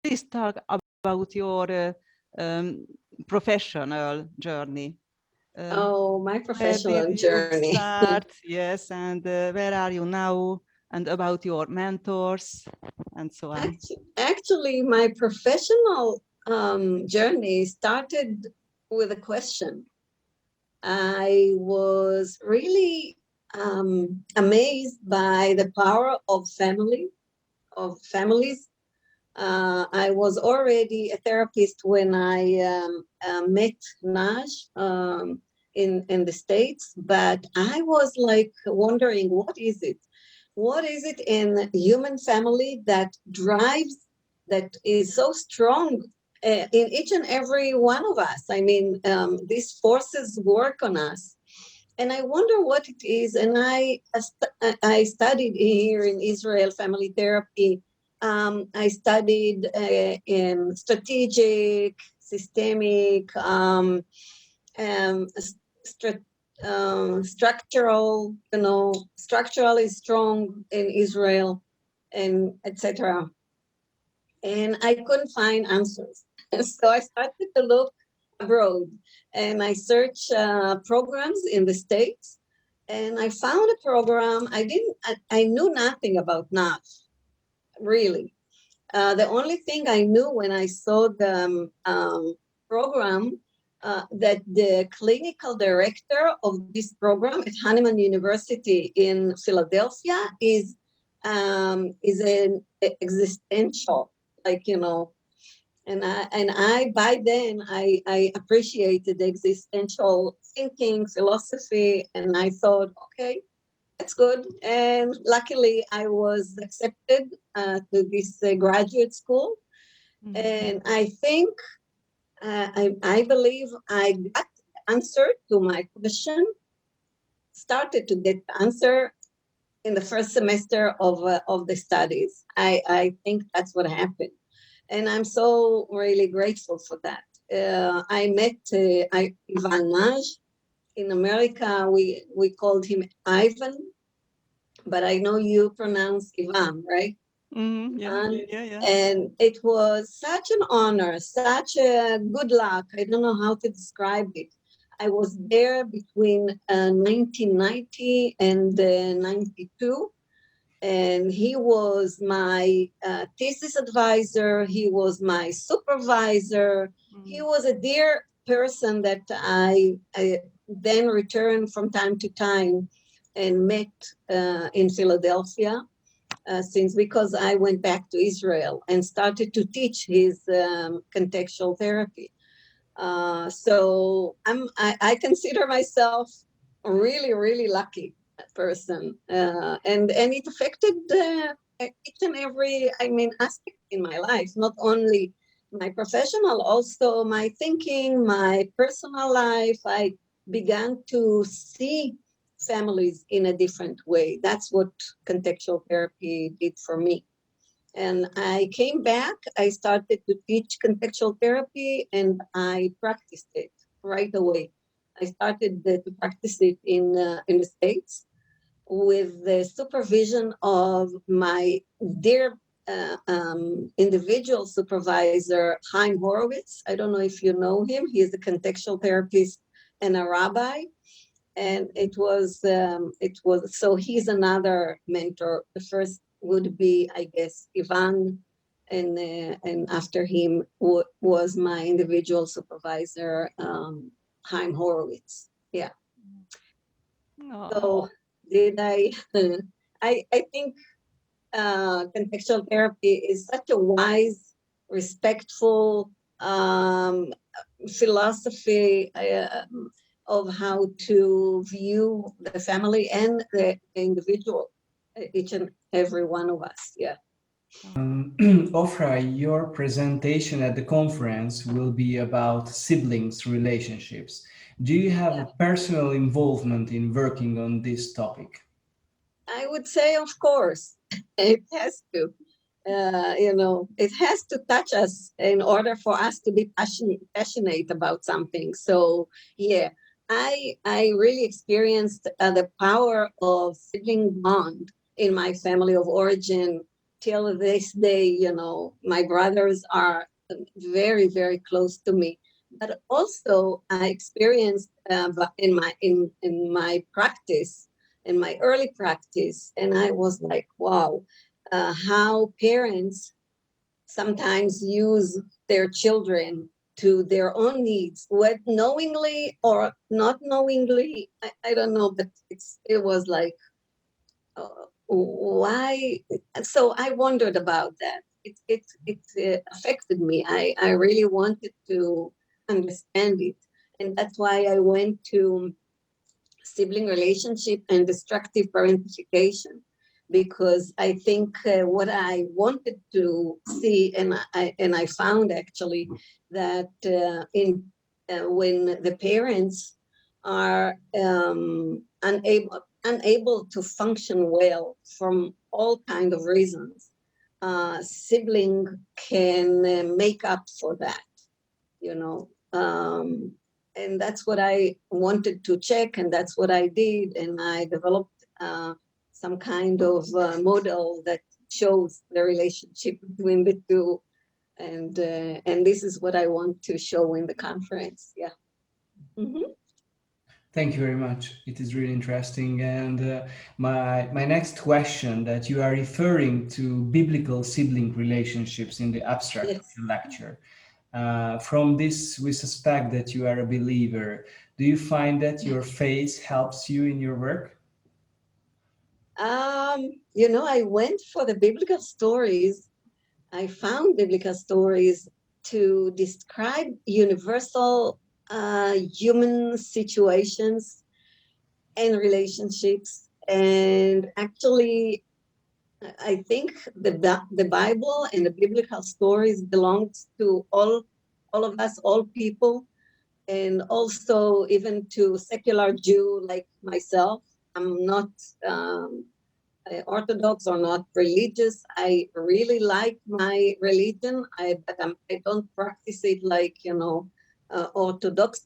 please talk about your professional journey. Oh, my Where did professional you journey. start? Yes, and where are you now? And about your mentors and so on. Actually, my professional journey started with a question. I was really amazed by the power of families. I was already a therapist when I met Naj in the States, but I was like wondering, what is it? What is it in human family that drives, that is so strong in each and every one of us? I mean, these forces work on us. And I wonder what it is. And I studied here in Israel family therapy. I studied in strategic, systemic, strat- structural, structural is strong in Israel, and etc. And I couldn't find answers. So I started to look abroad, and I searched programs in the States, and I found a program. I knew nothing about NAF, really. The only thing I knew when I saw the program, that the clinical director of this program at Hahnemann University in Philadelphia is an existential, like, and I by then I appreciated the existential thinking philosophy, and I thought, okay, that's good. And luckily, I was accepted to this graduate school. And I think, I believe I got the answer to my question, started to get the answer in the first semester of the studies. I think that's what happened. And I'm so really grateful for that. I met Ivan Naj. In America, we called him Ivan, but I know you pronounce Ivan, right? Yeah, Ivan. yeah, yeah. And it was such an honor, such a good luck. I don't know how to describe it. I was there between 1990 and 92. And he was my thesis advisor. He was my supervisor. He was a dear person that I then returned from time to time and met in Philadelphia, since because I went back to Israel and started to teach his contextual therapy. So I consider myself really, really lucky person, and it affected each and every, aspect in my life, not only my professional, also my thinking, my personal life. I began to see families in a different way. That's what contextual therapy did for me. And I came back, I started to teach contextual therapy, and I practiced it right away. I started to practice it in the States with the supervision of my dear individual supervisor, Chaim Horowitz. I don't know if you know him. He is a contextual therapist and a rabbi. And it was so he's another mentor. The first would be, I guess, Ivan, and after him was my individual supervisor, Chaim Horowitz. Yeah. So did I? I think contextual therapy is such a wise, respectful philosophy of how to view the family and the individual, each and every one of us. Yeah. Ofra, your presentation at the conference will be about siblings relationships. Do you have a personal involvement in working on this topic? I would say, of course, it has to. It has to touch us in order for us to be passionate about something. So, yeah, I really experienced the power of sibling bond in my family of origin. till this day, my brothers are very, very close to me. But also, I experienced in my practice, in my early practice, and I was like, wow, how parents sometimes use their children to their own needs, whether knowingly or not knowingly. I don't know, but it was like, why? So I wondered about that. It affected me. I really wanted to understand it, and that's why I went to sibling relationship and destructive parentification, because I think what I wanted to see, and I found actually that in when the parents are unable to function well from all kind of reasons, sibling can make up for that, you know. And that's what I wanted to check, and that's what I did, and I developed some kind of model that shows the relationship between the two, and this is what I want to show in the conference. Yeah. Mm-hmm. Thank you very much. It is really interesting. And my next question, that you are referring to biblical sibling relationships in the abstract of Yes. your lecture. From this, we suspect that you are a believer. Do you find that your faith helps you in your work? I went for the biblical stories. I found biblical stories to describe universal human situations and relationships. And actually, I think the Bible and the biblical stories belongs to all of us, all people, and also even to secular Jew like myself. I'm not Orthodox or not religious. I really like my religion, but I don't practice it like, orthodoxly.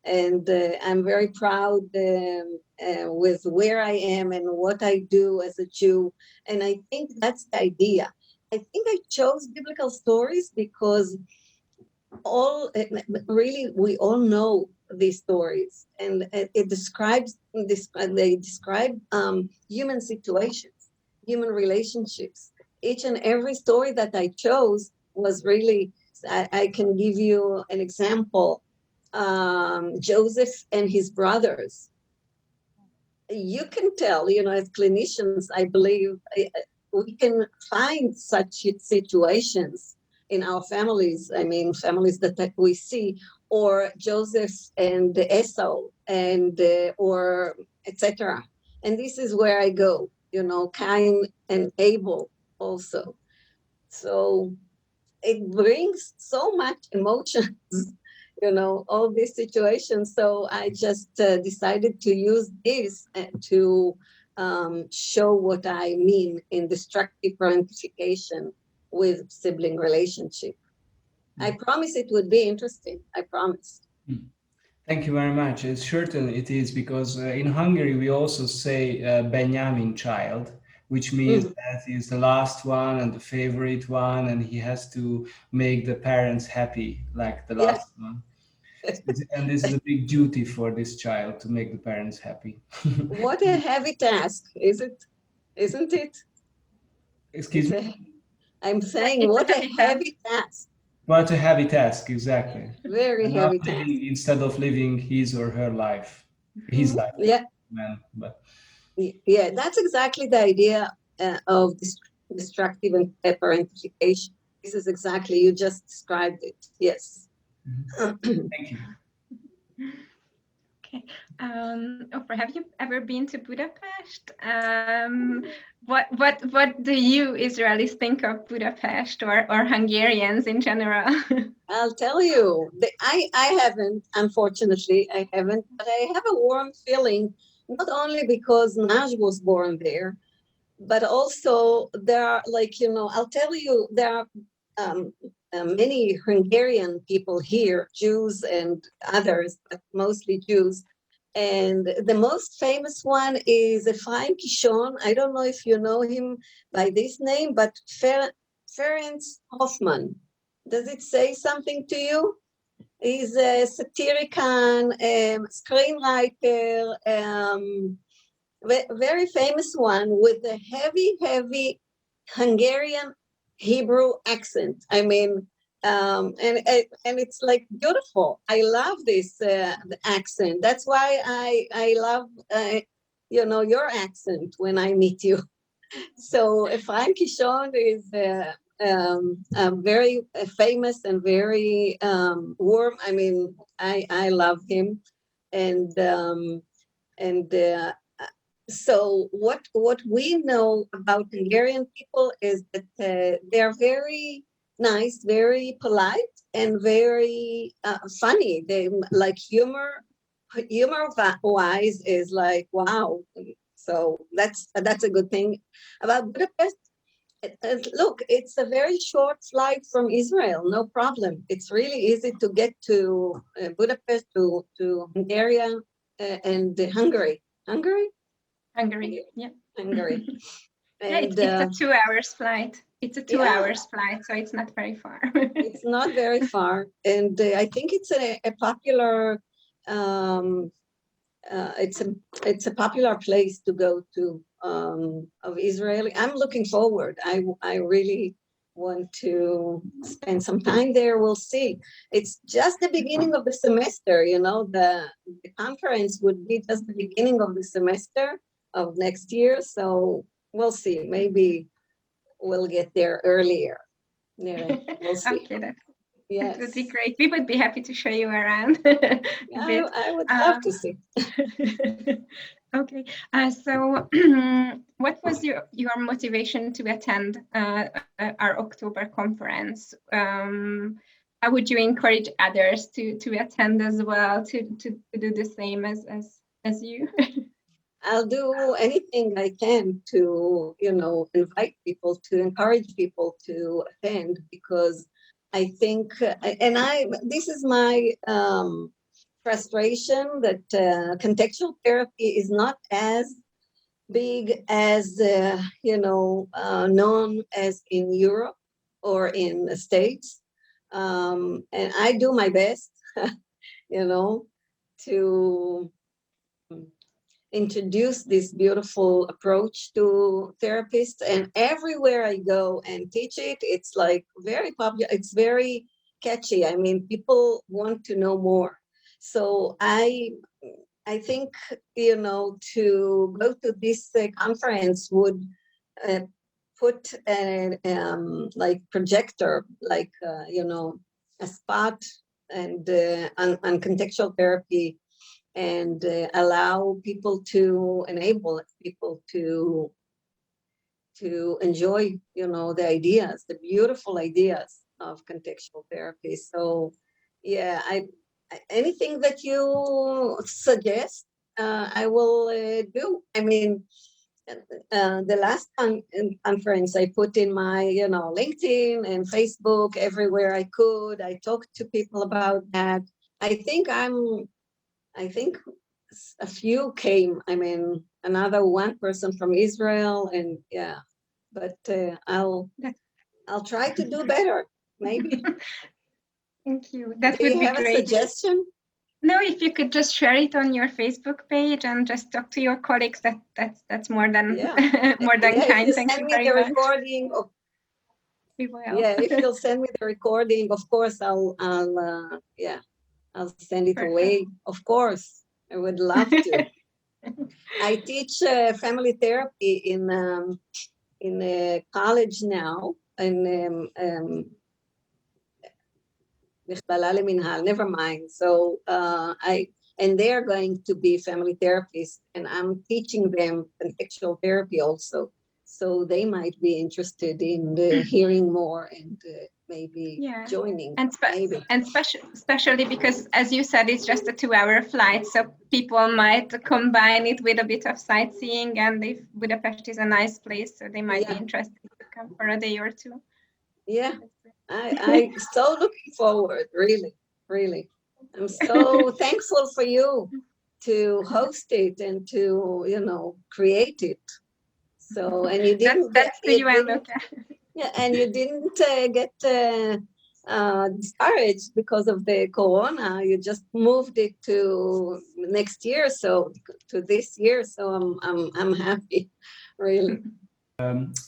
And I'm very proud with where I am and what I do as a Jew. And I think that's the idea. I think I chose biblical stories because all really we all know these stories, and it describes this. They describe human situations, human relationships. Each and every story that I chose was really. I can give you an example. Joseph and his brothers. You can tell, as clinicians, I believe we can find such situations in our families. I mean, families that we see, or Joseph and Esau, and or etc. And this is where I go, Cain and Abel also. So it brings so much emotions, all these situations. So I just decided to use this to show what I mean in destructive parentification with sibling relationship. I promise it would be interesting. I promise. Thank you very much. It's certain it is, because in Hungary we also say Benjamin child, which means Mhm. that he's the last one and the favorite one, and he has to make the parents happy like the Yeah. last one. And this is a big duty for this child, to make the parents happy. What a heavy task, is it? Isn't it? Excuse It's me? a. I'm Yeah, saying, it's a what a happy task. heavy task. What a heavy task, exactly. Very And not heavy task. living, instead of living his or her life, his Mhm. life, Yeah. man. But Yeah, that's exactly the idea of destructive and parentification. This is exactly, you just described it. Yes. thank you. Okay. Oprah, have you ever been to Budapest? What do you Israelis think of Budapest, or Hungarians in general? I'll tell you, I haven't, unfortunately, I haven't, but I have a warm feeling, not only because Naj was born there, but also there are, like, I'll tell you, there are um, many Hungarian people here, Jews and others, but mostly Jews. And the most famous one is Ephraim Kishon. I don't know if you know him by this name, but Ferenc Hoffman. Does it say something to you? He's a satirican, screenwriter, very famous one with a heavy Hungarian Hebrew accent. I mean, and it's like beautiful. I love this accent. That's why I love your accent when I meet you. So Ephraim Kishon is very famous and very warm. I mean, I love him, and and so what we know about Hungarian people is that they're very nice, very polite, and very funny. They like humor wise is like wow. So that's a good thing about Budapest. Look, it's a very short flight from Israel, no problem. It's really easy to get to Budapest, to Hungary, and Hungary. Hungary? Hungary, yeah. Hungary. Yeah, And it's a 2 hours flight. It's a 2 yeah, hours flight, so it's not very far. it's not very far. And I think it's a popular, it's a popular place to go to of Israeli. I'm looking forward. I really want to spend some time there. We'll see. It's just the beginning of the semester, the conference would be just the beginning of the semester of next year. So we'll see. Maybe we'll get there earlier. Yeah, we'll see. Okay, that Yes. would be great. We would be happy to show you around a bit. I would love to see. Okay, so what was your motivation to attend our October conference? How would you encourage others to attend as well, to do the same as you? I'll do anything I can to, invite people, to encourage people to attend, because I think, this is my frustration that contextual therapy is not as big as, known as in Europe or in the States. And I do my best, to introduce this beautiful approach to therapists. And everywhere I go and teach it, it's like very popular. It's very catchy. I mean, people want to know more. So I think, to go to this conference would put a like projector, like, a spot and on contextual therapy, and enable people to enjoy, the ideas, the beautiful ideas of contextual therapy. So yeah, anything that you suggest, I will do. I mean, the last conference I put in my, LinkedIn and Facebook, everywhere I could. I talked to people about that. I think a few came. I mean, another one person from Israel, and yeah, but I'll try to do better. Maybe. Thank you. That Do would you be have great. a suggestion? No, if you could just share it on your Facebook page and just talk to your colleagues, that's more than more than kind. Thank you very much. Recording of, We will. if you'll send me the recording, of course I'll send it away. Of course, I would love to. I teach family therapy in a college now, in never mind. So and they're going to be family therapists, and I'm teaching them contextual therapy also. So they might be interested in hearing more and maybe joining. And especially because, as you said, it's just a 2-hour flight, so people might combine it with a bit of sightseeing, and if Budapest is a nice place, so they might be interested to come for a day or two. Yeah, I'm so looking forward, really. I'm so thankful for you to host it and to, create it. So, and you didn't That's the UN, okay. yeah, and you didn't get discouraged because of the corona. You just moved it to next year, so to this year. So I'm happy, really.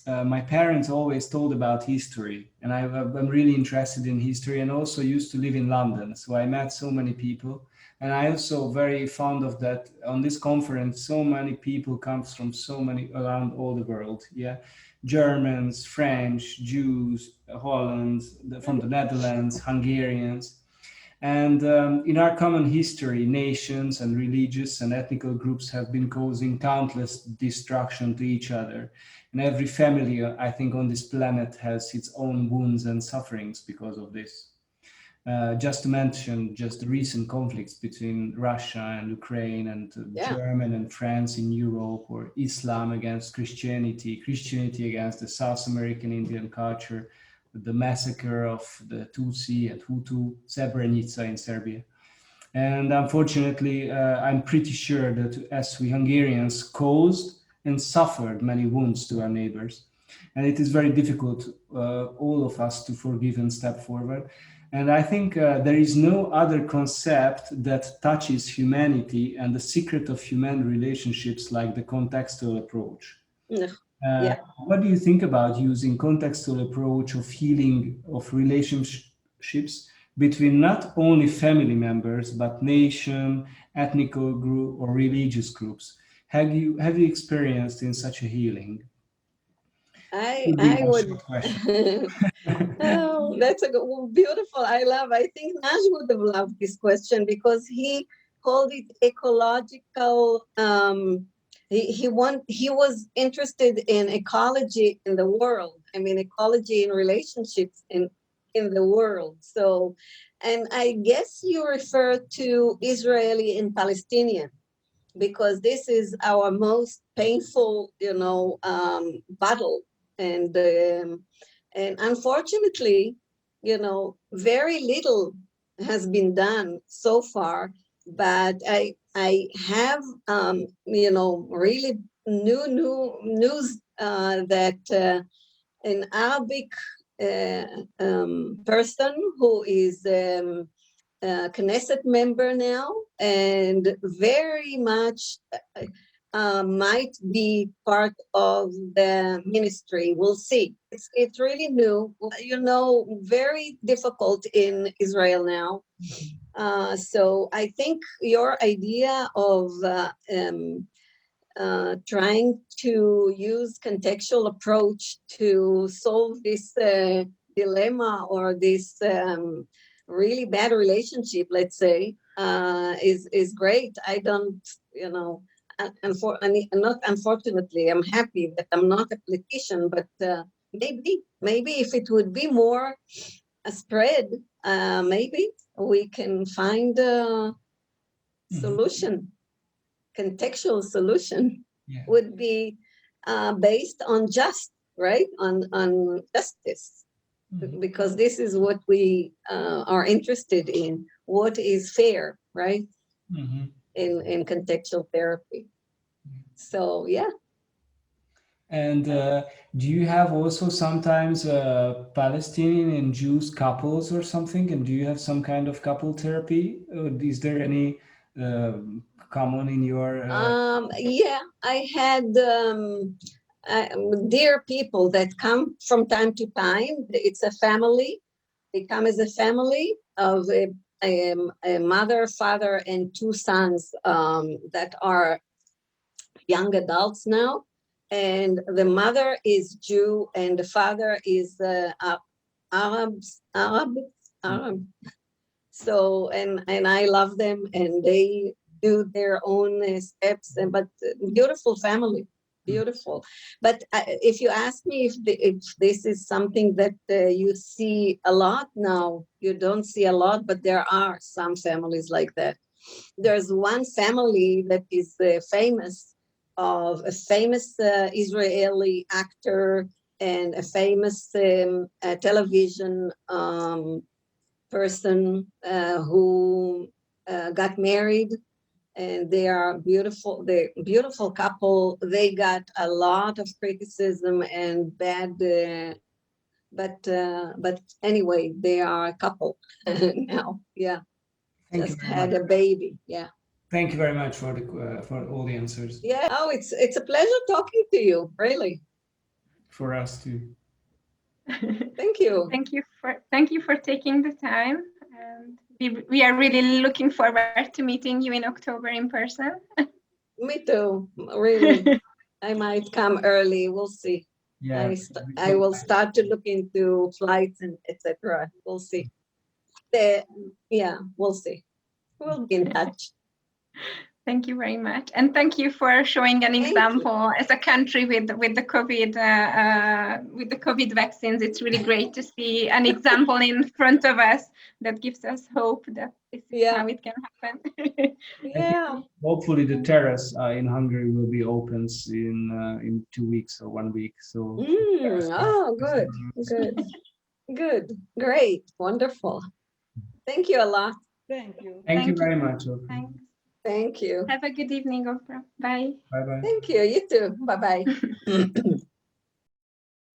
My parents always told about history, and I'm really interested in history, and also used to live in London. So I met so many people, and I also very fond of that. On this conference, so many people comes from so many around all the world. Yeah, Germans, French, Jews, Holland, from the Netherlands, Hungarians. And in our common history, nations and religious and ethnical groups have been causing countless destruction to each other. And every family, I think, on this planet has its own wounds and sufferings because of this. Just to mention just the recent conflicts between Russia and Ukraine, and Yeah. Germany and France in Europe, or Islam against Christianity, Christianity against the South American Indian culture, the massacre of the Tutsi and Hutu, Srebrenica in Serbia. And unfortunately, I'm pretty sure that as we Hungarians caused and suffered many wounds to our neighbors, and it is very difficult, all of us, to forgive and step forward. And I think there is no other concept that touches humanity and the secret of human relationships like the contextual approach. No. Yeah. What do you think about using contextual approach of healing of relationships between not only family members but nation, ethnical group, or religious groups? Have you experienced in such a healing? Would be I one would. short question. Oh, that's beautiful. I think Naj would have loved this question because he called it ecological. He was interested in ecology in the world. I mean, ecology in relationships in the world. So, and I guess you refer to Israeli and Palestinian, because this is our most painful, battle. And unfortunately, very little has been done so far. But I have, really new news that an Arabic person who is Knesset member now, and very much might be part of the ministry. We'll see. It's really new, very difficult in Israel now. So I think your idea of trying to use contextual approach to solve this dilemma or this really bad relationship, let's say, is great. I don't, not unfortunately, I'm happy that I'm not a politician, but maybe if it would be more a spread, maybe we can find a solution. Contextual solution would be based on on justice, because this is what we are interested in. What is fair, right? In contextual therapy. So, yeah. And do you have also sometimes Palestinian and Jews couples or something? And do you have some kind of couple therapy? Is there any common in your? Yeah, I had dear people that come from time to time. It's a family. They come as a family of a mother, father, and two sons that are young adults now. And the mother is Jew and the father is Arab. So, and I love them, and they do their own steps, but beautiful family, beautiful. But if you ask me if this is something that you see a lot now, you don't see a lot, but there are some families like that. There's one family that is famous, of a famous Israeli actor and a famous television person who got married, and they are beautiful. They're a beautiful couple. They got a lot of criticism and bad, but anyway, they are a couple now. Yeah, Thank you just very had much. a baby. Yeah. Thank you very much for the for all the answers. Yeah. Oh, it's a pleasure talking to you. Really. For us too. Thank you. Thank you for taking the time, and we are really looking forward to meeting you in October in person. Me too. Really. I might come early. We'll see. Yeah. I will start to look into flights and etc. We'll see. Yeah, we'll see. We'll be in touch. Thank you very much, and thank you for showing an Thank you. example as a country with the COVID vaccines. It's really great to see an example in front of us that gives us hope that this is Yeah. how it can happen. Yeah. Hopefully, the terrace in Hungary will be open in 2 weeks or 1 week. So. Oh, good. Good. Good. Great. Wonderful. Thank you a lot. Thank you. Thank you Thank you. very much. Ofra. Thanks. Thank you. Have a good evening, Ofra. Bye. Bye bye. Thank you. You too. Bye bye.